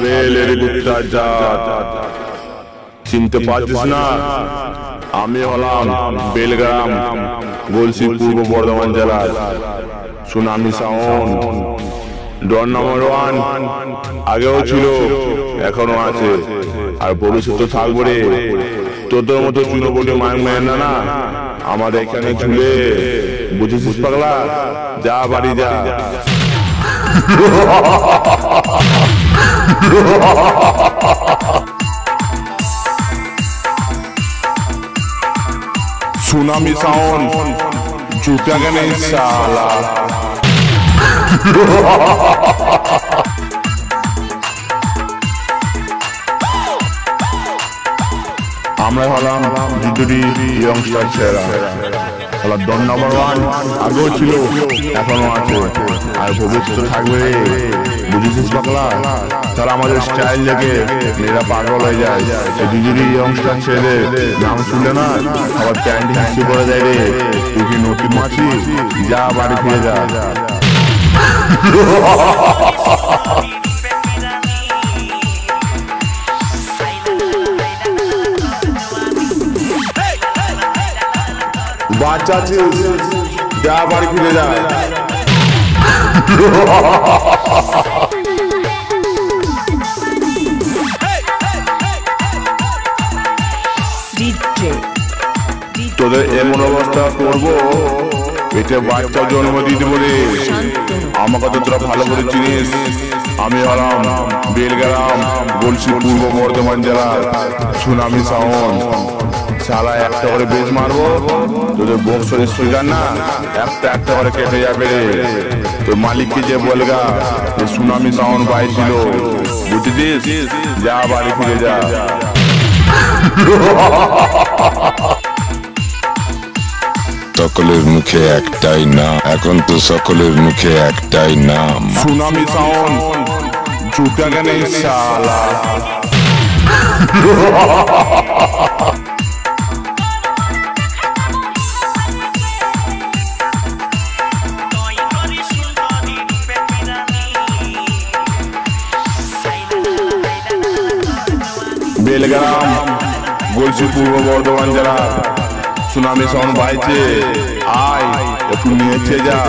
বেলের গুপ্তার জাত চিনতে পারছিস না? আমি হলাম বেলগ্রাম, বলছি পূর্ব বর্ধমান জেলার সুনামি সাউন্ড। ডন নাম্বার 1 আগেও ছিল, এখনো আছে, আর ভবিষ্যতে থাকবো রে। তোদের মতো চুনোপটি মায়ের মেয়ের না আমাদের এখানে ঝুলে, বুঝেছিস পাগলা? যা বাড়ি যা। সুনামি সাউন্ড জুতা কেন শালা? আমরা হলাম জিডুরি ইয়ংস্টার ছেড়া। ডন নাম্বার 1 আগেও ছিল, এখনো আছে, আর ভবিষ্যতে থাকবে রে। বুঝেছিস পাগলা? তারা আমাদের স্টাইল দেখে মেয়েরা পাগল হয়ে যায়। জিডুরি ইয়ংস্টার ছেড়ে নাম শুনলে না আবার প্যান্টি হাসি পড়ে যায় রে। তুই কি নতুন মাছি? যা বাড়ি ফিরে যা। বাচ্চা আছিস, যা বাড়ি ফিরে যা। তোদের এমন অবস্থা করবো, এটা বাচ্চা জন্ম দিতে বলে। আমাকে তো তোরা ভালো করে চিনিস। আমি হলাম বেলগ্রাম, বলছি পূর্ব বর্ধমান জেলার সুনামি সাউন্ড। শালা একটা করে বেশ মারবো, তোদের বক্সের স্পিকার না একটা একটা করে কেটে যাবে রে। তোর মালিককে যে বলগা যে সুনামি সাউন্ড পাইছিল, বুঝেছিস? যা বাড়ি ফিরে যা। সকলের মুখে একটাই নাম, এখন তো সকলের মুখে একটাই নাম, সুনামি সাউন্ড জুতা কেন শালা? বেলগ্রাম, বলছি পূর্ব বর্ধমান জেলা সুনামি সাউন্ড বাইছে। আয় একটু নিয়েছে যা।